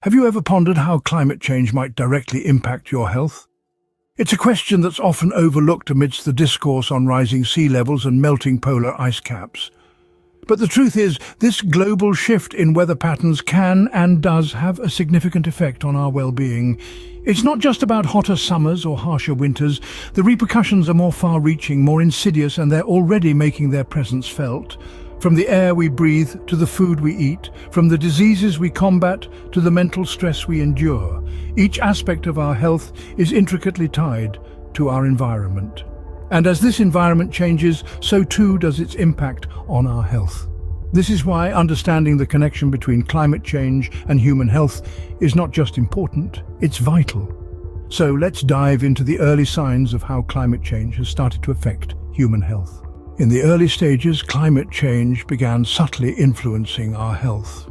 Have you ever pondered how climate change might directly impact your health? It's a question that's often overlooked amidst the discourse on rising sea levels and melting polar ice caps. But the truth is, this global shift in weather patterns can and does have a significant effect on our well-being. It's not just about hotter summers or harsher winters. The repercussions are more far-reaching, more insidious, and they're already making their presence felt. From the air we breathe to the food we eat, from the diseases we combat to the mental stress we endure, each aspect of our health is intricately tied to our environment. And as this environment changes, so too does its impact on our health. This is why understanding the connection between climate change and human health is not just important, it's vital. So let's dive into the early signs of how climate change has started to affect human health. In the early stages, climate change began subtly influencing our health.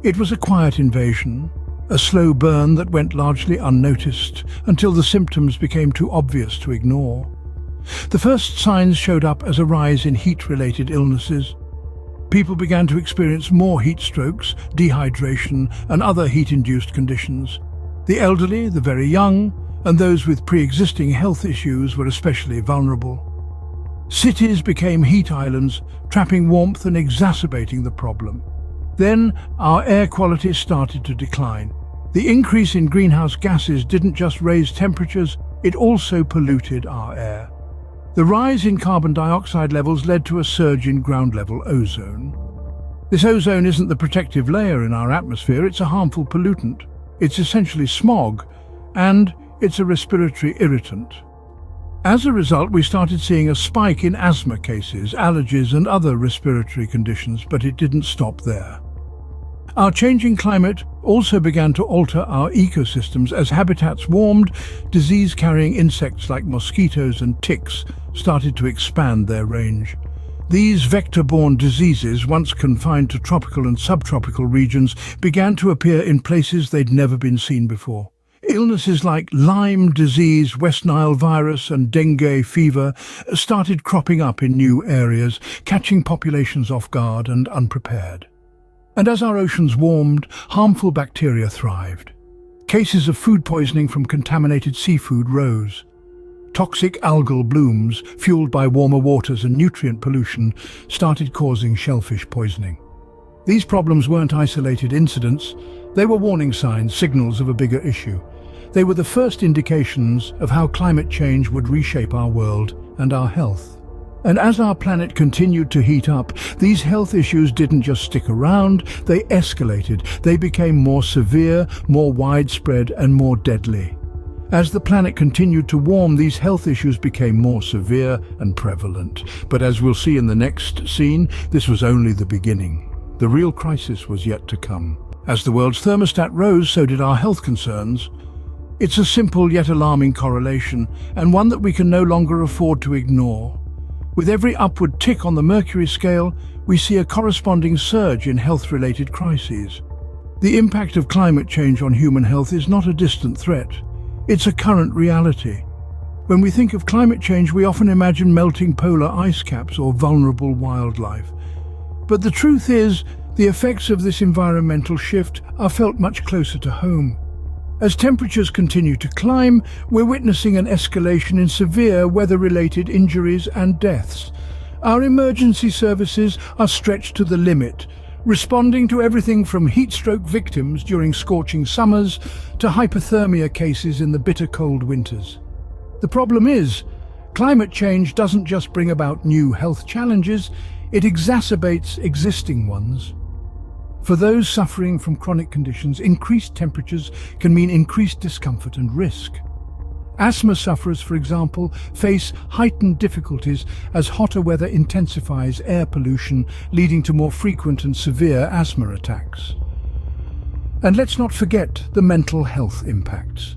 It was a quiet invasion, a slow burn that went largely unnoticed until the symptoms became too obvious to ignore. The first signs showed up as a rise in heat-related illnesses. People began to experience more heat strokes, dehydration, and other heat-induced conditions. The elderly, the very young, and those with pre-existing health issues were especially vulnerable. Cities became heat islands, trapping warmth and exacerbating the problem. Then, our air quality started to decline. The increase in greenhouse gases didn't just raise temperatures, it also polluted our air. The rise in carbon dioxide levels led to a surge in ground-level ozone. This ozone isn't the protective layer in our atmosphere, it's a harmful pollutant. It's essentially smog, and it's a respiratory irritant. As a result, we started seeing a spike in asthma cases, allergies, and other respiratory conditions, but it didn't stop there. Our changing climate also began to alter our ecosystems. As habitats warmed, disease-carrying insects like mosquitoes and ticks started to expand their range. These vector-borne diseases, once confined to tropical and subtropical regions, began to appear in places they'd never been seen before. Illnesses like Lyme disease, West Nile virus, and dengue fever started cropping up in new areas, catching populations off guard and unprepared. And as our oceans warmed, harmful bacteria thrived. Cases of food poisoning from contaminated seafood rose. Toxic algal blooms, fueled by warmer waters and nutrient pollution, started causing shellfish poisoning. These problems weren't isolated incidents, they were warning signs, signals of a bigger issue. They were the first indications of how climate change would reshape our world and our health. And as our planet continued to heat up, these health issues didn't just stick around, they escalated. They became more severe, more widespread, and more deadly. As the planet continued to warm, these health issues became more severe and prevalent. But as we'll see in the next scene, this was only the beginning. The real crisis was yet to come. As the world's thermostat rose, so did our health concerns. It's a simple yet alarming correlation, and one that we can no longer afford to ignore. With every upward tick on the mercury scale, we see a corresponding surge in health-related crises. The impact of climate change on human health is not a distant threat. It's a current reality. When we think of climate change, we often imagine melting polar ice caps or vulnerable wildlife. But the truth is, the effects of this environmental shift are felt much closer to home. As temperatures continue to climb, we're witnessing an escalation in severe weather-related injuries and deaths. Our emergency services are stretched to the limit, responding to everything from heat stroke victims during scorching summers to hypothermia cases in the bitter cold winters. The problem is, climate change doesn't just bring about new health challenges, it exacerbates existing ones. For those suffering from chronic conditions, increased temperatures can mean increased discomfort and risk. Asthma sufferers, for example, face heightened difficulties as hotter weather intensifies air pollution, leading to more frequent and severe asthma attacks. And let's not forget the mental health impacts.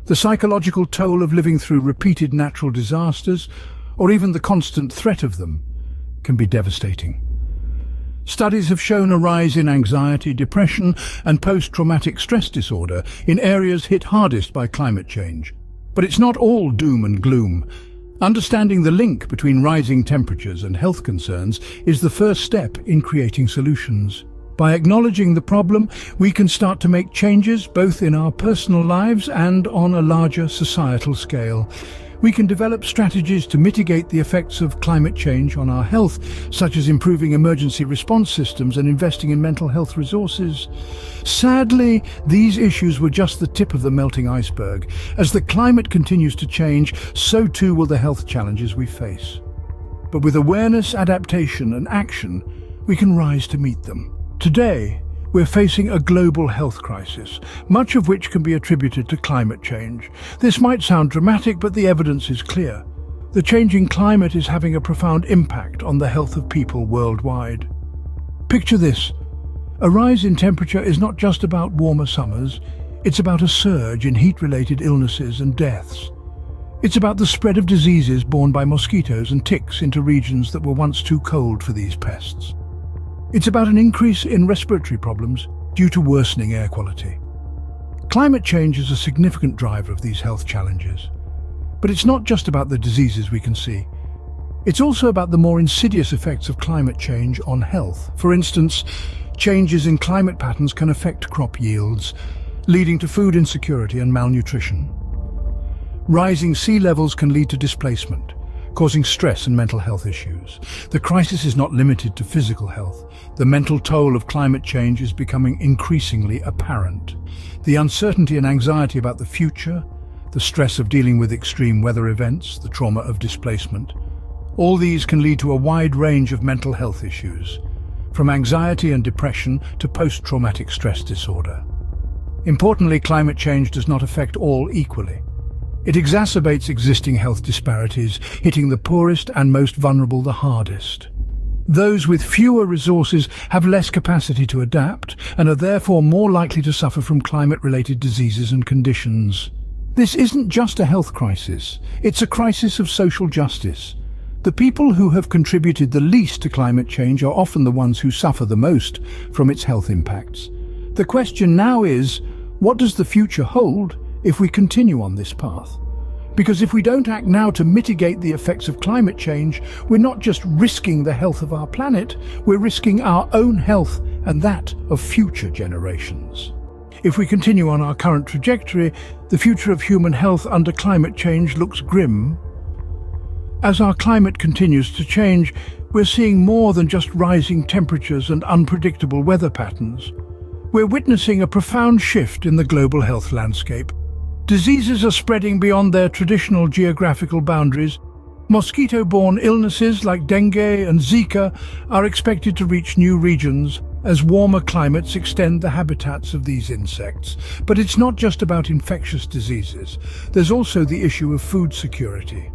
The psychological toll of living through repeated natural disasters, or even the constant threat of them, can be devastating. Studies have shown a rise in anxiety, depression, and post-traumatic stress disorder in areas hit hardest by climate change. But it's not all doom and gloom. Understanding the link between rising temperatures and health concerns is the first step in creating solutions. By acknowledging the problem, we can start to make changes both in our personal lives and on a larger societal scale. We can develop strategies to mitigate the effects of climate change on our health, such as improving emergency response systems and investing in mental health resources. Sadly, these issues were just the tip of the melting iceberg. As the climate continues to change, so too will the health challenges we face. But with awareness, adaptation, and action, we can rise to meet them. Today, we're facing a global health crisis, much of which can be attributed to climate change. This might sound dramatic, but the evidence is clear. The changing climate is having a profound impact on the health of people worldwide. Picture this. A rise in temperature is not just about warmer summers, it's about a surge in heat-related illnesses and deaths. It's about the spread of diseases borne by mosquitoes and ticks into regions that were once too cold for these pests. It's about an increase in respiratory problems due to worsening air quality. Climate change is a significant driver of these health challenges. But it's not just about the diseases we can see. It's also about the more insidious effects of climate change on health. For instance, changes in climate patterns can affect crop yields, leading to food insecurity and malnutrition. Rising sea levels can lead to displacement, causing stress and mental health issues. The crisis is not limited to physical health. The mental toll of climate change is becoming increasingly apparent. The uncertainty and anxiety about the future, the stress of dealing with extreme weather events, the trauma of displacement, all these can lead to a wide range of mental health issues, from anxiety and depression to post-traumatic stress disorder. Importantly, climate change does not affect all equally. It exacerbates existing health disparities, hitting the poorest and most vulnerable the hardest. Those with fewer resources have less capacity to adapt and are therefore more likely to suffer from climate-related diseases and conditions. This isn't just a health crisis, it's a crisis of social justice. The people who have contributed the least to climate change are often the ones who suffer the most from its health impacts. The question now is, what does the future hold if we continue on this path? Because if we don't act now to mitigate the effects of climate change, we're not just risking the health of our planet, we're risking our own health and that of future generations. If we continue on our current trajectory, the future of human health under climate change looks grim. As our climate continues to change, we're seeing more than just rising temperatures and unpredictable weather patterns. We're witnessing a profound shift in the global health landscape. Diseases are spreading beyond their traditional geographical boundaries. Mosquito-borne illnesses like dengue and Zika are expected to reach new regions as warmer climates extend the habitats of these insects. But it's not just about infectious diseases. There's also the issue of food security.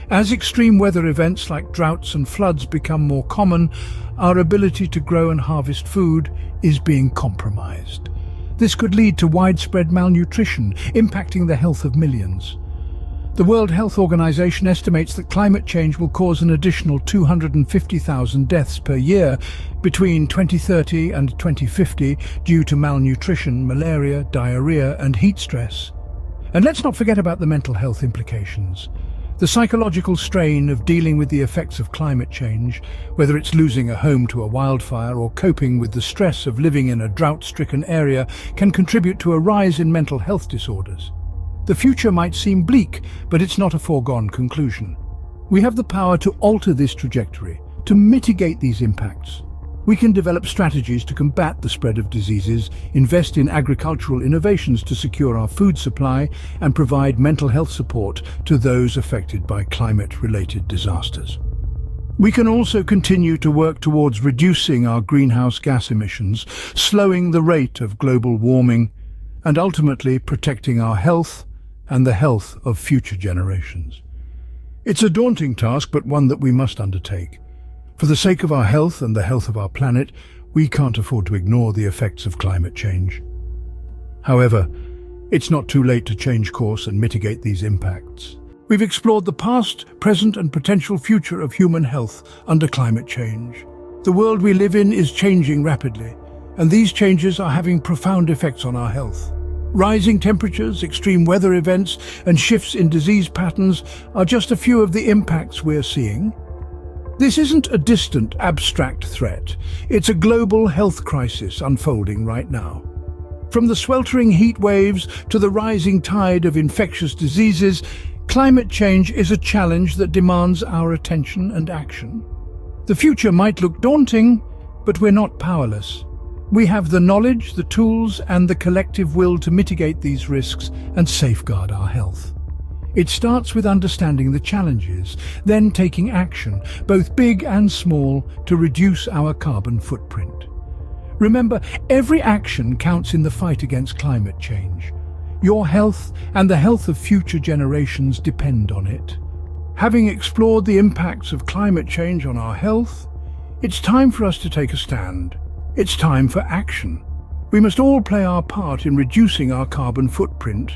As extreme weather events like droughts and floods become more common, our ability to grow and harvest food is being compromised. This could lead to widespread malnutrition, impacting the health of millions. The World Health Organization estimates that climate change will cause an additional 250,000 deaths per year between 2030 and 2050 due to malnutrition, malaria, diarrhea, and heat stress. And let's not forget about the mental health implications. The psychological strain of dealing with the effects of climate change, whether it's losing a home to a wildfire or coping with the stress of living in a drought-stricken area, can contribute to a rise in mental health disorders. The future might seem bleak, but it's not a foregone conclusion. We have the power to alter this trajectory, to mitigate these impacts. We can develop strategies to combat the spread of diseases, invest in agricultural innovations to secure our food supply, and provide mental health support to those affected by climate-related disasters. We can also continue to work towards reducing our greenhouse gas emissions, slowing the rate of global warming, and ultimately protecting our health and the health of future generations. It's a daunting task, but one that we must undertake. For the sake of our health and the health of our planet, we can't afford to ignore the effects of climate change. However, it's not too late to change course and mitigate these impacts. We've explored the past, present, and potential future of human health under climate change. The world we live in is changing rapidly, and these changes are having profound effects on our health. Rising temperatures, extreme weather events, and shifts in disease patterns are just a few of the impacts we're seeing. This isn't a distant, abstract threat. It's a global health crisis unfolding right now. From the sweltering heat waves to the rising tide of infectious diseases, climate change is a challenge that demands our attention and action. The future might look daunting, but we're not powerless. We have the knowledge, the tools, and the collective will to mitigate these risks and safeguard our health. It starts with understanding the challenges, then taking action, both big and small, to reduce our carbon footprint. Remember, every action counts in the fight against climate change. Your health and the health of future generations depend on it. Having explored the impacts of climate change on our health, it's time for us to take a stand. It's time for action. We must all play our part in reducing our carbon footprint.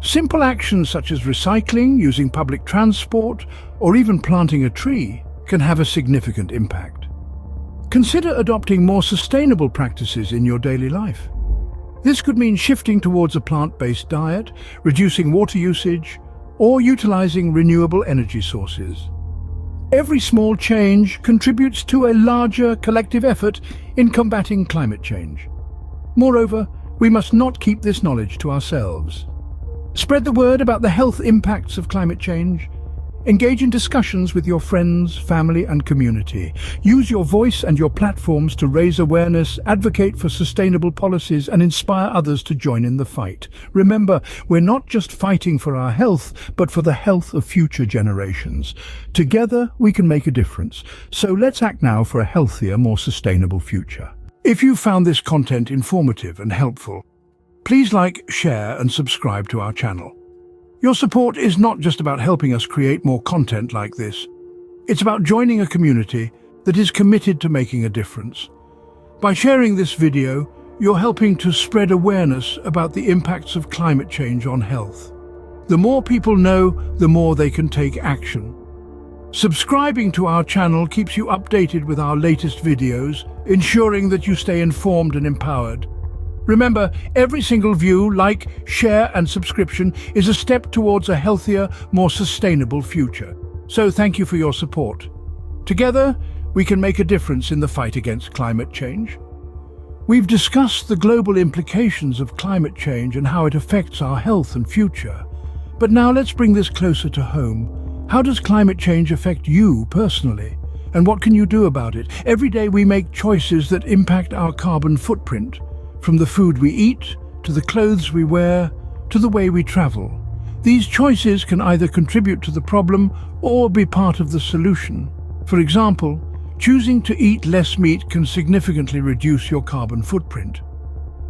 Simple actions such as recycling, using public transport, or even planting a tree can have a significant impact. Consider adopting more sustainable practices in your daily life. This could mean shifting towards a plant-based diet, reducing water usage, or utilizing renewable energy sources. Every small change contributes to a larger collective effort in combating climate change. Moreover, we must not keep this knowledge to ourselves. Spread the word about the health impacts of climate change. Engage in discussions with your friends, family, and community. Use your voice and your platforms to raise awareness, advocate for sustainable policies, and inspire others to join in the fight. Remember, we're not just fighting for our health, but for the health of future generations. Together, we can make a difference. So let's act now for a healthier, more sustainable future. If you found this content informative and helpful, please like, share, and subscribe to our channel. Your support is not just about helping us create more content like this. It's about joining a community that is committed to making a difference. By sharing this video, you're helping to spread awareness about the impacts of climate change on health. The more people know, the more they can take action. Subscribing to our channel keeps you updated with our latest videos, ensuring that you stay informed and empowered. Remember, every single view, like, share, and subscription is a step towards a healthier, more sustainable future. So thank you for your support. Together, we can make a difference in the fight against climate change. We've discussed the global implications of climate change and how it affects our health and future. But now let's bring this closer to home. How does climate change affect you personally? And what can you do about it? Every day we make choices that impact our carbon footprint. From the food we eat, to the clothes we wear, to the way we travel. These choices can either contribute to the problem or be part of the solution. For example, choosing to eat less meat can significantly reduce your carbon footprint.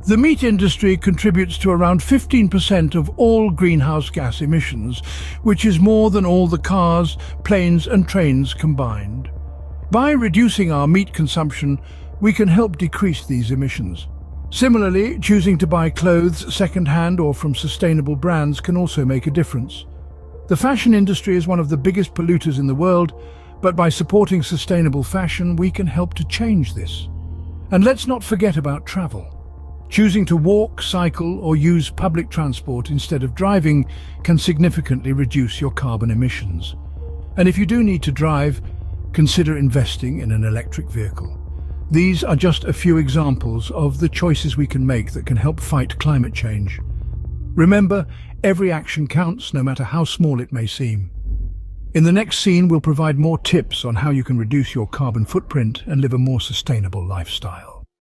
The meat industry contributes to around 15% of all greenhouse gas emissions, which is more than all the cars, planes, and trains combined. By reducing our meat consumption, we can help decrease these emissions. Similarly, choosing to buy clothes second-hand or from sustainable brands can also make a difference. The fashion industry is one of the biggest polluters in the world, but by supporting sustainable fashion, we can help to change this. And let's not forget about travel. Choosing to walk, cycle, or use public transport instead of driving can significantly reduce your carbon emissions. And if you do need to drive, consider investing in an electric vehicle. These are just a few examples of the choices we can make that can help fight climate change. Remember, every action counts, no matter how small it may seem. In the next scene, we'll provide more tips on how you can reduce your carbon footprint and live a more sustainable lifestyle.